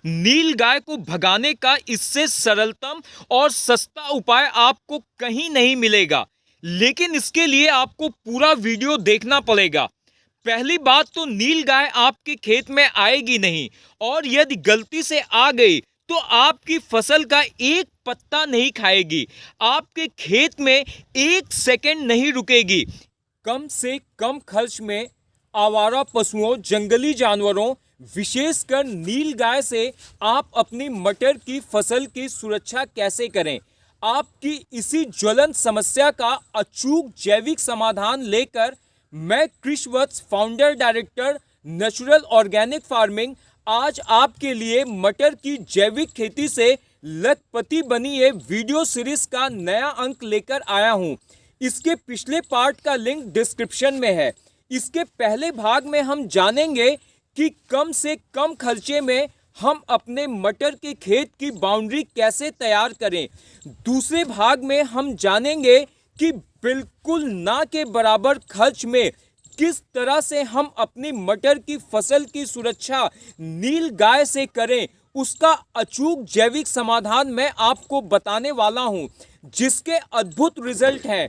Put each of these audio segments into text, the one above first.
नील गाय को भगाने का इससे सरलतम और सस्ता उपाय आपको कहीं नहीं मिलेगा, लेकिन इसके लिए आपको पूरा वीडियो देखना पड़ेगा। पहली बात तो नील गाय आपके खेत में आएगी नहीं, और यदि गलती से आ गई तो आपकी फसल का एक पत्ता नहीं खाएगी, आपके खेत में एक सेकंड नहीं रुकेगी। कम से कम खर्च में आवारा पशुओं, जंगली जानवरों, विशेषकर नील गाय से आप अपनी मटर की फसल की सुरक्षा कैसे करें? आपकी इसी ज्वलंत समस्या का अचूक जैविक समाधान लेकर मैं Krishi Vats, founder director, natural organic farming, आज आपके लिए मटर की जैविक खेती से लखपति बनी ये वीडियो सीरीज का नया अंक लेकर आया हूं। इसके पिछले पार्ट का लिंक डिस्क्रिप्शन में है। इसके पहले भाग में हम जानेंगे कि कम से कम खर्चे में हम अपने मटर के खेत की बाउंड्री कैसे तैयार करें। दूसरे भाग में हम जानेंगे कि बिल्कुल ना के बराबर खर्च में किस तरह से हम अपनी मटर की फसल की सुरक्षा नील गाय से करें। उसका अचूक जैविक समाधान मैं आपको बताने वाला हूं, जिसके अद्भुत रिजल्ट हैं।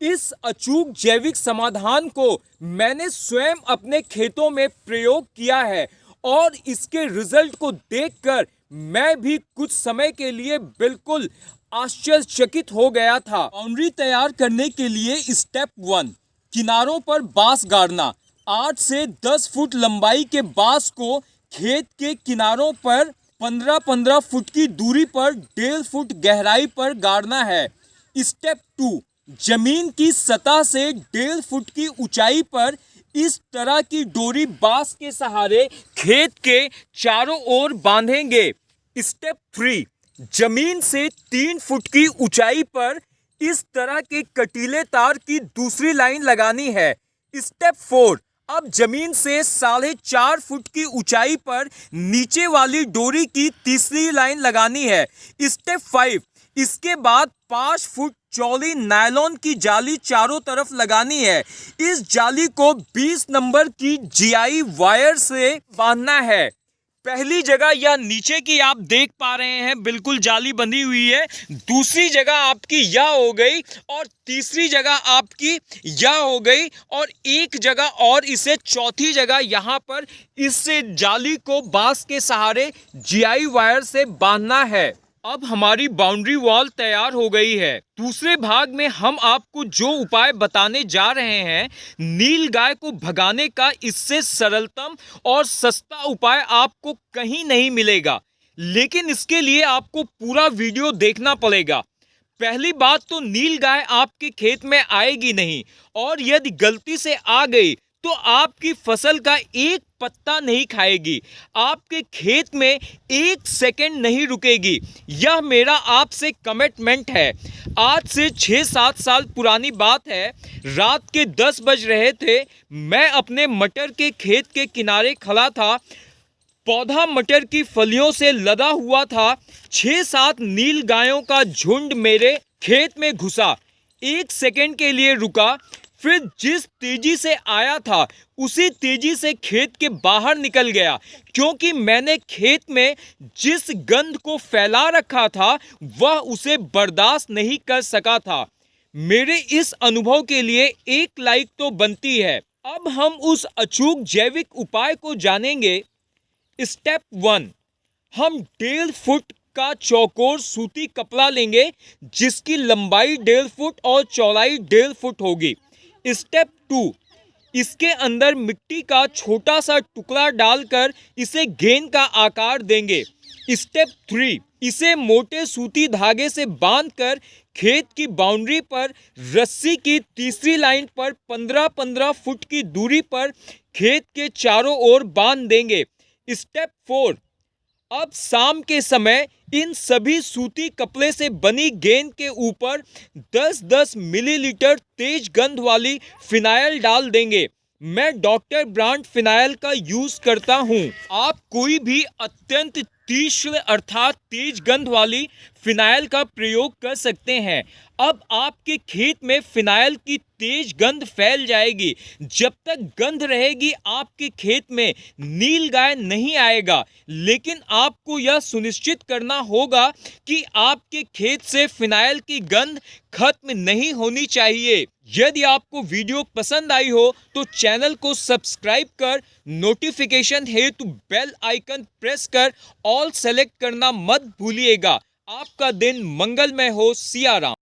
इस अचूक जैविक समाधान को मैंने स्वयं अपने खेतों में प्रयोग किया है और इसके रिजल्ट को देखकर मैं भी कुछ समय के लिए बिल्कुल आश्चर्यचकित हो गया था। बाउंड्री तैयार करने के लिए स्टेप 1, किनारों पर बांस गाड़ना। 8 से 10 फुट लंबाई के बांस को खेत के किनारों पर 15-15 फुट की दूरी पर 1.5 फुट गहराई पर गाड़ना है। स्टेप 2, जमीन की सतह से 1.5 फुट की ऊंचाई पर इस तरह की डोरी बांस के सहारे खेत के चारों ओर बांधेंगे। स्टेप 3, जमीन से 3 फुट की ऊंचाई पर इस तरह के कटीले तार की दूसरी लाइन लगानी है। स्टेप 4, अब जमीन से 4.5 फुट की ऊंचाई पर नीचे वाली डोरी की तीसरी लाइन लगानी है। स्टेप 5, इसके बाद 5 फुट चौड़ी नायलॉन की जाली चारों तरफ लगानी है। इस जाली को 20 नंबर की जीआई वायर से बांधना है। पहली जगह या नीचे की आप देख पा रहे हैं बिल्कुल जाली बंधी हुई है, दूसरी जगह आपकी यह हो गई और तीसरी जगह आपकी यह हो गई और एक जगह और इसे चौथी जगह यहाँ पर इस जाली को बांस के सहारे जीआई वायर से बांधना है। अब हमारी बाउंड्री वॉल तैयार हो गई है। दूसरे भाग में हम आपको जो उपाय बताने जा रहे हैं, नील गाय को भगाने का इससे सरलतम और सस्ता उपाय आपको कहीं नहीं मिलेगा, लेकिन इसके लिए आपको पूरा वीडियो देखना पड़ेगा। पहली बात तो नील गाय आपके खेत में आएगी नहीं, और यदि गलती से आ गई तो आपकी फसल का एक पत्ता नहीं खाएगी, आपके खेत में एक सेकंड नहीं रुकेगी। यह मेरा आपसे कमिटमेंट है। आज से 6-7 साल पुरानी बात है, रात के 10 बज रहे थे। मैं अपने मटर के खेत के किनारे खड़ा था। पौधा मटर की फलियों से लदा हुआ था। 6-7 नील गायों का झुंड मेरे खेत में घुसा। 1 सेकंड के लिए रुका, फिर जिस तेजी से आया था उसी तेजी से खेत के बाहर निकल गया, क्योंकि मैंने खेत में जिस गंध को फैला रखा था वह उसे बर्दाश्त नहीं कर सका था। मेरे इस अनुभव के लिए एक लाइक तो बनती है। अब हम उस अचूक जैविक उपाय को जानेंगे। स्टेप 1, हम 1.5 फुट का चौकोर सूती कपड़ा लेंगे, जिसकी लंबाई 1.5 फुट और चौड़ाई 1.5 फुट होगी। स्टेप 2, इसके अंदर मिट्टी का छोटा सा टुकड़ा डालकर इसे गेंद का आकार देंगे। स्टेप 3, इसे मोटे सूती धागे से बांधकर खेत की बाउंड्री पर रस्सी की तीसरी लाइन पर 15-15 फुट की दूरी पर खेत के चारों ओर बांध देंगे। स्टेप 4, अब शाम के समय इन सभी सूती कपड़े से बनी गेंद के ऊपर 10-10 मिलीलीटर तेज गंध वाली फिनाइल डाल देंगे। मैं डॉक्टर ब्रांड फिनाइल का यूज करता हूं। आप कोई भी अत्यंत तीक्ष्ण अर्थात तेज गंध वाली फिनाइल का प्रयोग कर सकते हैं। अब आपके खेत में फिनाइल की तेज गंध फैल जाएगी। जब तक गंध रहेगी आपके खेत में नीलगाय नहीं आएगा, लेकिन आपको यह सुनिश्चित करना होगा कि आपके खेत से फिनाइल की गंध खत्म नहीं होनी चाहिए। यदि आपको वीडियो पसंद आई हो तो चैनल को सब्सक्राइब कर नोटिफिकेशन हेतु बेल आइकन प्रेस कर ऑल सेलेक्ट करना मत भूलिएगा। आपका दिन मंगलमय हो। सिया राम।